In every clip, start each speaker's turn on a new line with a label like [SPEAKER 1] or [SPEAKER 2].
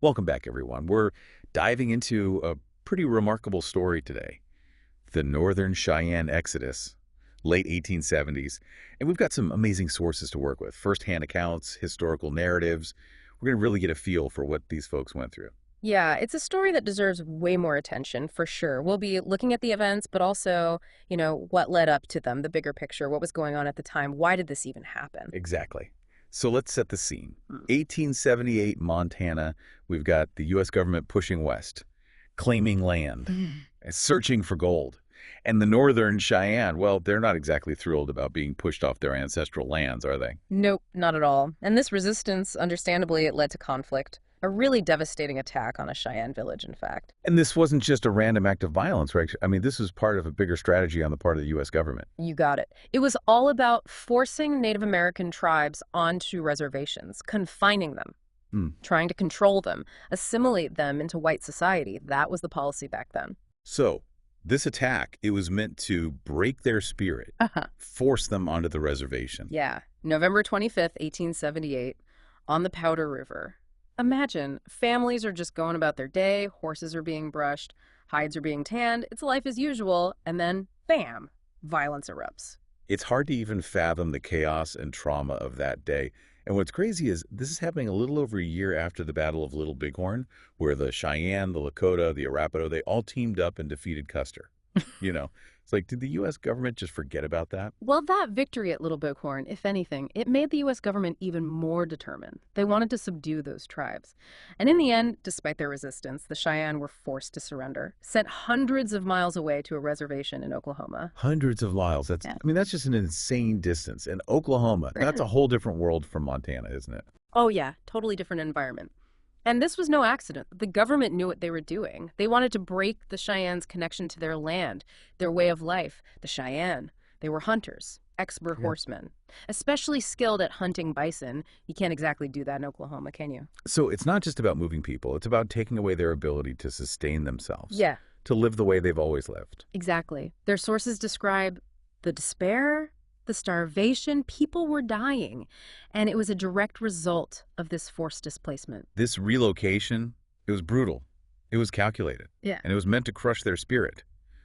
[SPEAKER 1] Welcome back, everyone. We're diving into a pretty remarkable story today. The Northern Cheyenne Exodus, late 1870s. And we've got some amazing sources to work with. First-hand accounts, historical narratives. We're going to really get a feel for what these folks went through.
[SPEAKER 2] Yeah, it's a story that deserves way more attention, for sure. We'll be looking at the events, but also, what led up to them, the bigger picture, what was going on at the time, why did this even happen?
[SPEAKER 1] Exactly. So let's set the scene.
[SPEAKER 2] Mm.
[SPEAKER 1] 1878, Montana. We've got the U.S. government pushing west, claiming land, searching for gold. And the Northern Cheyenne, well, they're not exactly thrilled about being pushed off their ancestral lands, are they?
[SPEAKER 2] Nope, not at all. And this resistance, understandably, it led to conflict. A really devastating attack on a Cheyenne village, in fact.
[SPEAKER 1] And this wasn't just a random act of violence, right? I mean, this was part of a bigger strategy on the part of the U.S. government.
[SPEAKER 2] You got it. It was all about forcing Native American tribes onto reservations, confining them, trying to control them, assimilate them into white society. That was the policy back then.
[SPEAKER 1] So, this attack, it was meant to break their spirit, force them onto the reservation.
[SPEAKER 2] Yeah, November 25th, 1878, on the Powder River. Imagine, families are just going about their day, horses are being brushed, hides are being tanned, it's life as usual, and then, bam, violence erupts.
[SPEAKER 1] It's hard to even fathom the chaos and trauma of that day. And what's crazy is this is happening a little over a year after the Battle of Little Bighorn, where the Cheyenne, the Lakota, the Arapaho, they all teamed up and defeated Custer. It's like, did the U.S. government just forget about that?
[SPEAKER 2] Well, that victory at Little Bighorn, if anything, it made the U.S. government even more determined. They wanted to subdue those tribes. And in the end, despite their resistance, the Cheyenne were forced to surrender, sent hundreds of miles away to a reservation in Oklahoma.
[SPEAKER 1] Hundreds of miles.
[SPEAKER 2] Yeah.
[SPEAKER 1] I mean, that's just an insane distance. And Oklahoma, that's a whole different world from Montana, isn't it?
[SPEAKER 2] Oh, yeah, totally different environment. And this was no accident. The government knew what they were doing. They wanted to break the Cheyennes' connection to their land, their way of life. The Cheyenne, they were hunters, expert horsemen, especially skilled at hunting bison. You can't exactly do that in Oklahoma, can you?
[SPEAKER 1] So it's not just about moving people. It's about taking away their ability to sustain themselves.
[SPEAKER 2] Yeah,
[SPEAKER 1] To live the way they've always lived.
[SPEAKER 2] exactly. Their sources describe the despair, the starvation. People were dying. And it was a direct result of this forced displacement.
[SPEAKER 1] This relocation, it was brutal. It was calculated.
[SPEAKER 2] Yeah.
[SPEAKER 1] And it was meant to crush their spirit.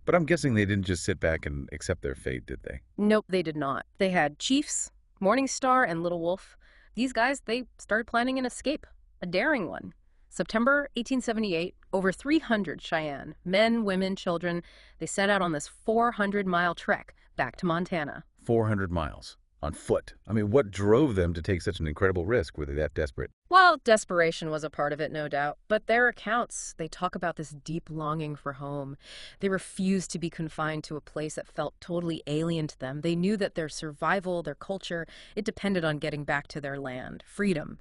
[SPEAKER 1] But I'm guessing they didn't just sit back and accept their fate, did they?
[SPEAKER 2] Nope, they did not. They had chiefs, Morning Star, and Little Wolf. These guys, they started planning an escape, a daring one. September 1878, over 300 Cheyenne, men, women, children, they set out on this 400-mile trek back to Montana.
[SPEAKER 1] 400 miles on foot. I mean, what drove them to take such an incredible risk? Were they that desperate?
[SPEAKER 2] Well, desperation was a part of it, no doubt, but their accounts, they talk about this deep longing for home. They refused to be confined to a place that felt totally alien to them. They knew that their survival, their culture, it depended on getting back to their land. Freedom,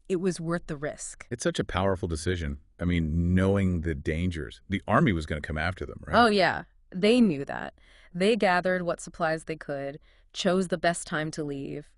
[SPEAKER 2] It was worth the risk.
[SPEAKER 1] It's such a powerful decision. I mean, knowing the dangers. The army was going to come after them, right?
[SPEAKER 2] Oh, yeah. They knew that. They gathered what supplies they could, chose the best time to leave.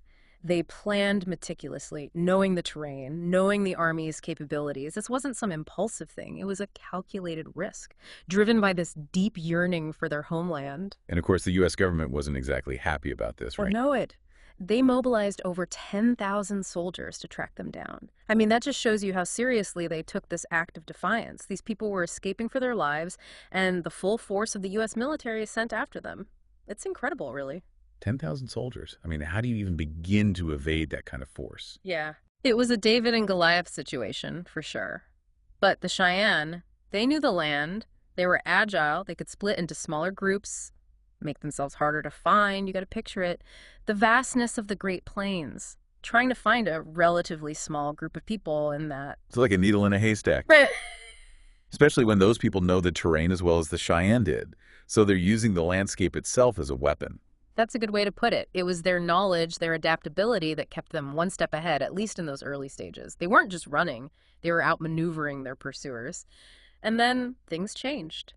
[SPEAKER 2] They planned meticulously, knowing the terrain, knowing the army's capabilities. This wasn't some impulsive thing. It was a calculated risk, driven by this deep yearning for their homeland.
[SPEAKER 1] And of course, the U.S. government wasn't exactly happy about this,
[SPEAKER 2] Or
[SPEAKER 1] right?
[SPEAKER 2] know it. They mobilized over 10,000 soldiers to track them down. I mean, that just shows you how seriously they took this act of defiance. These people were escaping for their lives, and the full force of the U.S. military is sent after them. It's incredible, really.
[SPEAKER 1] 10,000 soldiers. I mean, how do you even begin to evade that kind of force?
[SPEAKER 2] Yeah. It was a David and Goliath situation, for sure. But the Cheyenne, they knew the land. They were agile. They could split into smaller groups, make themselves harder to find. You got to picture it. The vastness of the Great Plains, trying to find a relatively small group of people in that.
[SPEAKER 1] It's like a needle in a haystack. Especially when those people know the terrain as well as the Cheyenne did. So they're using the landscape itself as a weapon.
[SPEAKER 2] That's a good way to put it. It was their knowledge, their adaptability that kept them one step ahead, at least in those early stages. They weren't just running. They were outmaneuvering their pursuers. And then things changed.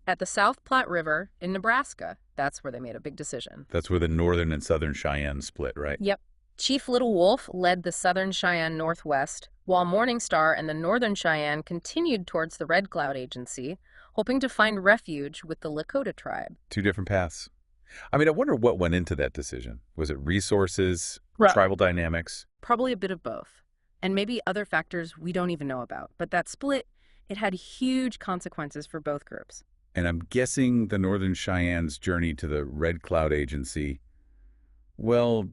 [SPEAKER 2] At the South Platte River in Nebraska, that's where they made a big decision.
[SPEAKER 1] That's where the Northern and Southern Cheyenne split, right?
[SPEAKER 2] Yep. Chief Little Wolf led the Southern Cheyenne northwest, while Morning Star and the Northern Cheyenne continued towards the Red Cloud Agency, hoping to find refuge with the Lakota tribe.
[SPEAKER 1] Two different paths. I mean, I wonder what went into that decision. Was it resources,
[SPEAKER 2] Right.
[SPEAKER 1] tribal dynamics?
[SPEAKER 2] Probably a bit of both. and maybe other factors we don't even know about. But that split, it had huge consequences for both groups.
[SPEAKER 1] And I'm guessing the Northern Cheyenne's journey to the Red Cloud Agency, well,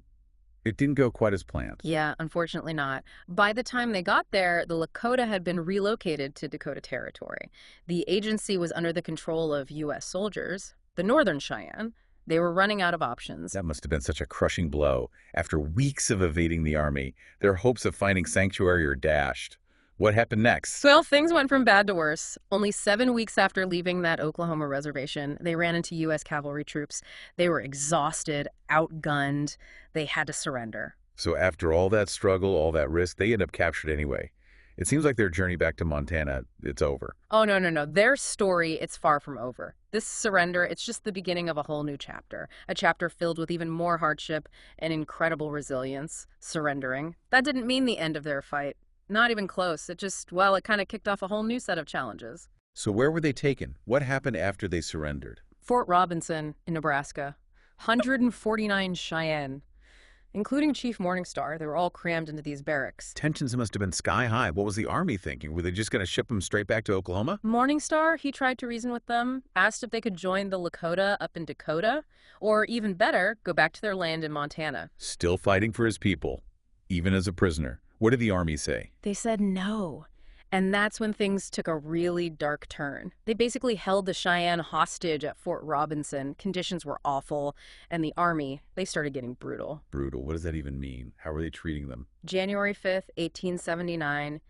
[SPEAKER 1] it didn't go quite as planned.
[SPEAKER 2] Yeah, unfortunately not. By the time they got there, the Lakota had been relocated to Dakota Territory. The agency was under the control of U.S. soldiers. The Northern Cheyenne, they were running out of options.
[SPEAKER 1] That must have been such a crushing blow. After weeks of evading the Army, their hopes of finding sanctuary are dashed. What happened next?
[SPEAKER 2] Well, things went from bad to worse. Only 7 weeks after leaving that Oklahoma reservation, they ran into U.S. cavalry troops. They were exhausted, outgunned. They had to surrender.
[SPEAKER 1] So after all that struggle, all that risk, they end up captured anyway. It seems like their journey back to Montana, it's over.
[SPEAKER 2] Oh, no, no, no. Their story, it's far from over. This surrender, it's just the beginning of a whole new chapter. A chapter filled with even more hardship and incredible resilience. Surrendering. That didn't mean the end of their fight. Not even close. It just, well, it kind of kicked off a whole new set of challenges.
[SPEAKER 1] So where were they taken? What happened after they surrendered?
[SPEAKER 2] Fort Robinson in Nebraska. 149 Cheyenne, including Chief Morningstar. They were all crammed into these barracks.
[SPEAKER 1] Tensions must have been sky high. What was the Army thinking? Were they just going to ship them straight back to Oklahoma?
[SPEAKER 2] Morningstar, he tried to reason with them, asked if they could join the Lakota up in Dakota, or even better, go back to their land in Montana.
[SPEAKER 1] Still fighting for his people, even as a prisoner. What did the Army say?
[SPEAKER 2] They said no. And that's when things took a really dark turn. They basically held the Cheyenne hostage at Fort Robinson. Conditions were awful, and the Army, they started getting brutal.
[SPEAKER 1] Brutal. What does that even mean? How were they treating them?
[SPEAKER 2] January 5th, 1879,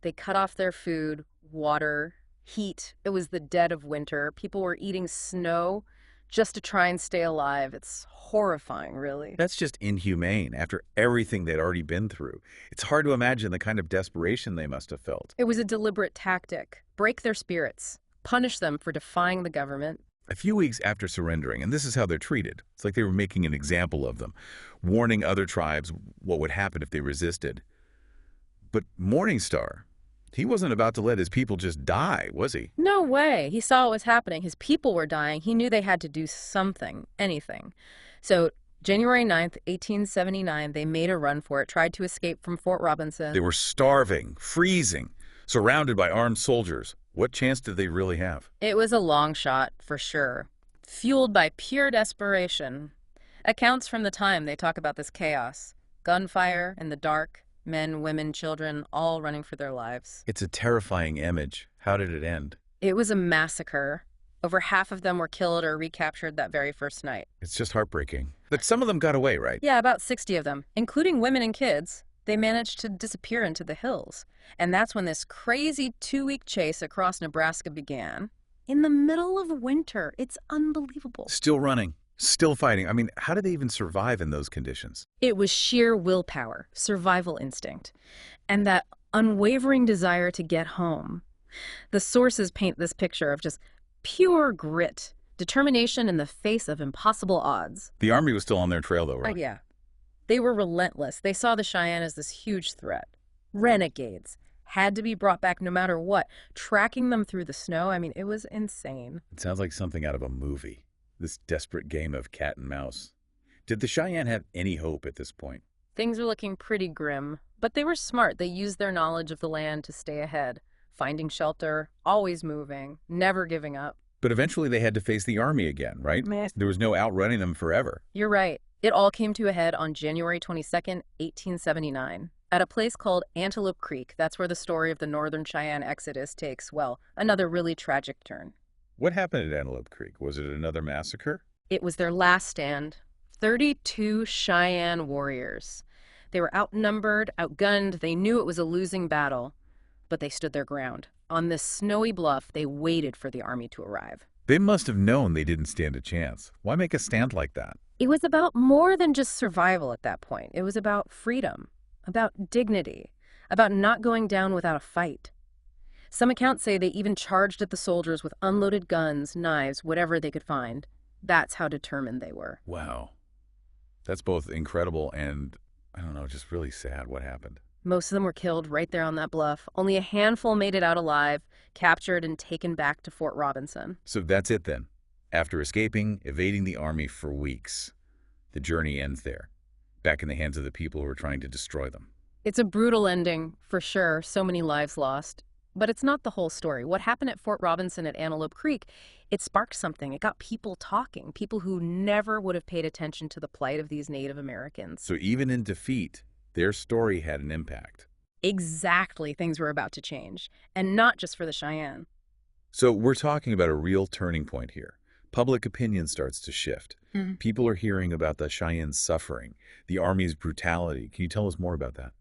[SPEAKER 2] they cut off their food, water, heat. It was the dead of winter. People were eating snow just to try and stay alive. It's horrifying, really.
[SPEAKER 1] That's just inhumane after everything they'd already been through. It's hard to imagine the kind of desperation they must have felt.
[SPEAKER 2] It was a deliberate tactic. Break their spirits. Punish them for defying the government.
[SPEAKER 1] A few weeks after surrendering, and this is how they're treated. It's like they were making an example of them, warning other tribes what would happen if they resisted. But Morningstar, he wasn't about to let his people just die, was he?
[SPEAKER 2] No way. He saw what was happening. His people were dying. He knew they had to do something, anything. So January 9th, 1879, they made a run for it, tried to escape from Fort Robinson.
[SPEAKER 1] They were starving, freezing, surrounded by armed soldiers. What chance did they really have?
[SPEAKER 2] It was a long shot, for sure. Fueled by pure desperation. Accounts from the time, they talk about this chaos. Gunfire in the dark, men, women, children, all running for their lives.
[SPEAKER 1] It's a terrifying image. How did it end?
[SPEAKER 2] It was a massacre. Over half of them were killed or recaptured that very first night.
[SPEAKER 1] It's just heartbreaking. But some of them got away, right?
[SPEAKER 2] Yeah, about 60 of them, including women and kids. They managed to disappear into the hills. And that's when this crazy 2-week chase across Nebraska began. In the middle of winter. It's unbelievable.
[SPEAKER 1] Still running, still fighting. I mean, how did they even survive in those conditions?
[SPEAKER 2] It was sheer willpower, survival instinct, and that unwavering desire to get home. The sources paint this picture of just pure grit, determination in the face of impossible odds.
[SPEAKER 1] The Army was still on their trail, though, right?
[SPEAKER 2] Yeah. They were relentless. They saw the Cheyenne as this huge threat. Renegades. Had to be brought back no matter what. Tracking them through the snow, I mean, it was insane.
[SPEAKER 1] It sounds like something out of a movie. This desperate game of cat and mouse. Did the Cheyenne have any hope at this point?
[SPEAKER 2] Things were looking pretty grim, but they were smart. They used their knowledge of the land to stay ahead. Finding shelter, always moving, never giving up.
[SPEAKER 1] But eventually they had to face the Army again, right?
[SPEAKER 2] Meh.
[SPEAKER 1] There was no outrunning them forever.
[SPEAKER 2] You're right. It all came to a head on January 22nd, 1879, at a place called Antelope Creek. That's where the story of the Northern Cheyenne exodus takes, well, another really tragic turn.
[SPEAKER 1] What happened at Antelope Creek? Was it another massacre?
[SPEAKER 2] It was their last stand. 32 Cheyenne warriors. They were outnumbered, outgunned. They knew it was a losing battle, but they stood their ground. On this snowy bluff, they waited for the Army to arrive.
[SPEAKER 1] They must have known they didn't stand a chance. Why make a stand like that?
[SPEAKER 2] It was about more than just survival at that point. It was about freedom, about dignity, about not going down without a fight. Some accounts say they even charged at the soldiers with unloaded guns, knives, whatever they could find. That's how determined they were.
[SPEAKER 1] Wow. That's both incredible and, I don't know, just really sad what happened.
[SPEAKER 2] Most of them were killed right there on that bluff. Only a handful made it out alive, captured and taken back to Fort Robinson.
[SPEAKER 1] So that's it then. After escaping, evading the Army for weeks, the journey ends there, back in the hands of the people who are trying to destroy them.
[SPEAKER 2] It's a brutal ending, for sure. So many lives lost. But it's not the whole story. What happened at Fort Robinson at Antelope Creek, it sparked something. It got people talking, people who never would have paid attention to the plight of these Native Americans.
[SPEAKER 1] So even in defeat, their story had an impact.
[SPEAKER 2] Exactly, things were about to change. And not just for the Cheyenne.
[SPEAKER 1] So we're talking about a real turning point here. Public opinion starts to shift.
[SPEAKER 2] Mhm.
[SPEAKER 1] People are hearing about the Cheyenne's suffering, the Army's brutality. Can you tell us more about that?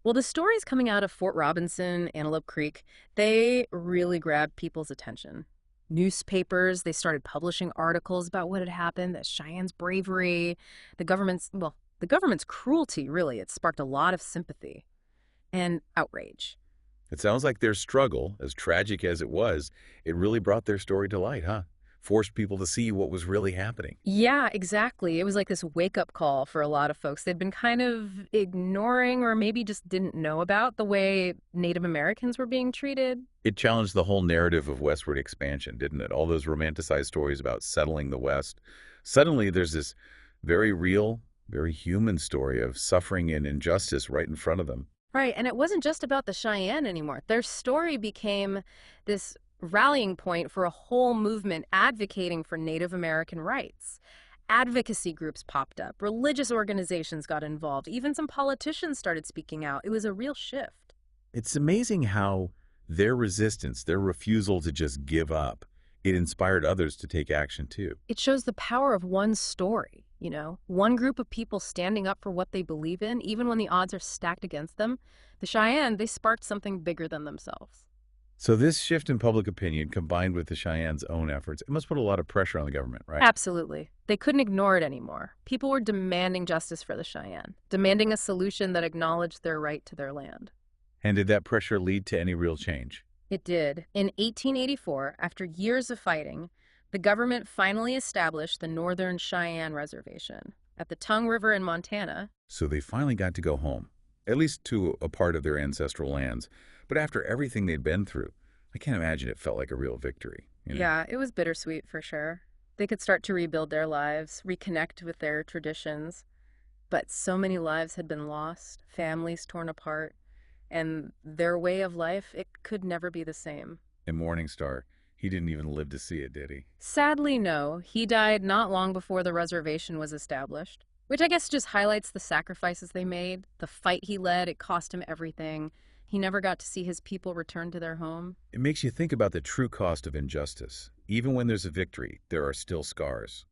[SPEAKER 2] Well, the stories coming out of Fort Robinson, Antelope Creek, they really grabbed people's attention. Newspapers, they started publishing articles about what had happened, the Cheyenne's bravery, the government's cruelty, really. It sparked a lot of sympathy and outrage.
[SPEAKER 1] It sounds like their struggle, as tragic as it was, it really brought their story to light, huh? Forced people to see what was really happening.
[SPEAKER 2] Yeah, exactly. It was like this wake-up call for a lot of folks. They'd been kind of ignoring or maybe just didn't know about the way Native Americans were being treated.
[SPEAKER 1] It challenged the whole narrative of westward expansion, didn't it? All those romanticized stories about settling the West. Suddenly, there's this very real, very human story of suffering and injustice right in front of them.
[SPEAKER 2] Right, and it wasn't just about the Cheyenne anymore. Their story became this rallying point for a whole movement advocating for Native American rights. Advocacy groups popped up, religious organizations got involved, even some politicians started speaking out. It was a real shift.
[SPEAKER 1] It's amazing how their resistance, their refusal to just give up, it inspired others to take action too.
[SPEAKER 2] It shows the power of one story, one group of people standing up for what they believe in, even when the odds are stacked against them. The Cheyenne, they sparked something bigger than themselves.
[SPEAKER 1] So this shift in public opinion, combined with the Cheyenne's own efforts, it must put a lot of pressure on the government, right?
[SPEAKER 2] Absolutely. They couldn't ignore it anymore. People were demanding justice for the Cheyenne, demanding a solution that acknowledged their right to their land.
[SPEAKER 1] And did that pressure lead to any real change?
[SPEAKER 2] It did. In 1884, after years of fighting, the government finally established the Northern Cheyenne Reservation at the Tongue River in Montana.
[SPEAKER 1] So they finally got to go home, at least to a part of their ancestral lands. But after everything they'd been through, I can't imagine it felt like a real victory.
[SPEAKER 2] Yeah, it was bittersweet for sure. They could start to rebuild their lives, reconnect with their traditions. But so many lives had been lost, families torn apart, and their way of life, it could never be the same.
[SPEAKER 1] And Morningstar, he didn't even live to see it, did he?
[SPEAKER 2] Sadly, no. He died not long before the reservation was established, which I guess just highlights the sacrifices they made. The fight he led, it cost him everything. He never got to see his people return to their home.
[SPEAKER 1] It makes you think about the true cost of injustice. Even when there's a victory, there are still scars.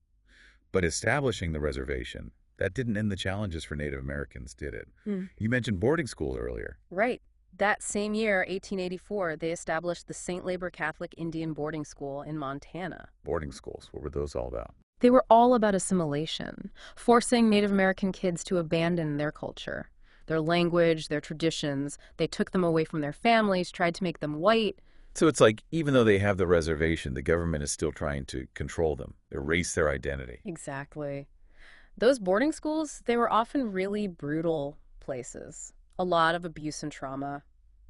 [SPEAKER 1] But establishing the reservation, that didn't end the challenges for Native Americans, did it?
[SPEAKER 2] Hmm.
[SPEAKER 1] You mentioned boarding school earlier.
[SPEAKER 2] Right. That same year, 1884, they established the St. Labor Catholic Indian Boarding School in Montana.
[SPEAKER 1] Boarding schools, what were those all about?
[SPEAKER 2] They were all about assimilation, forcing Native American kids to abandon their culture, their language, their traditions. They took them away from their families, tried to make them white.
[SPEAKER 1] So it's like, even though they have the reservation, the government is still trying to control them, erase their identity.
[SPEAKER 2] Exactly. Those boarding schools, they were often really brutal places. A lot of abuse and trauma.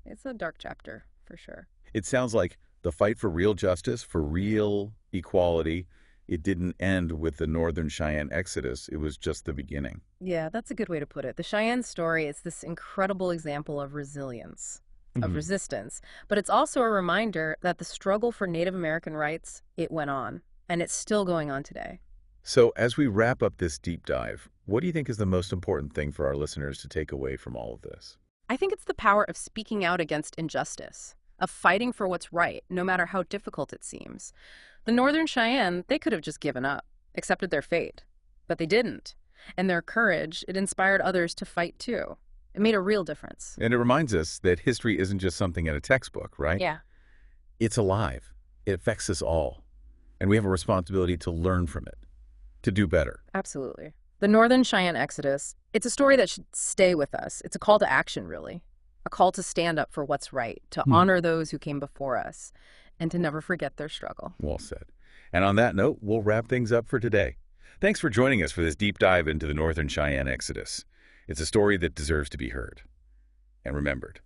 [SPEAKER 2] It's a dark chapter, for sure.
[SPEAKER 1] It sounds like the fight for real justice, for real equality, it didn't end with the Northern Cheyenne Exodus. It was just the beginning.
[SPEAKER 2] Yeah, that's a good way to put it. The Cheyenne story is this incredible example of resilience, of resistance, but it's also a reminder that the struggle for Native American rights, it went on, and it's still going on today.
[SPEAKER 1] So as we wrap up this deep dive, what do you think is the most important thing for our listeners to take away from all of this?
[SPEAKER 2] I think it's the power of speaking out against injustice, of fighting for what's right, no matter how difficult it seems. The Northern Cheyenne, they could have just given up, accepted their fate, but they didn't. And their courage, it inspired others to fight too. It made a real difference.
[SPEAKER 1] And it reminds us that history isn't just something in a textbook, right?
[SPEAKER 2] Yeah.
[SPEAKER 1] It's alive. It affects us all. And we have a responsibility to learn from it, to do better.
[SPEAKER 2] Absolutely. The Northern Cheyenne Exodus, it's a story that should stay with us. It's a call to action, really. A call to stand up for what's right, to honor those who came before us, and to never forget their struggle.
[SPEAKER 1] Well said. And on that note, we'll wrap things up for today. Thanks for joining us for this deep dive into the Northern Cheyenne Exodus. It's a story that deserves to be heard and remembered.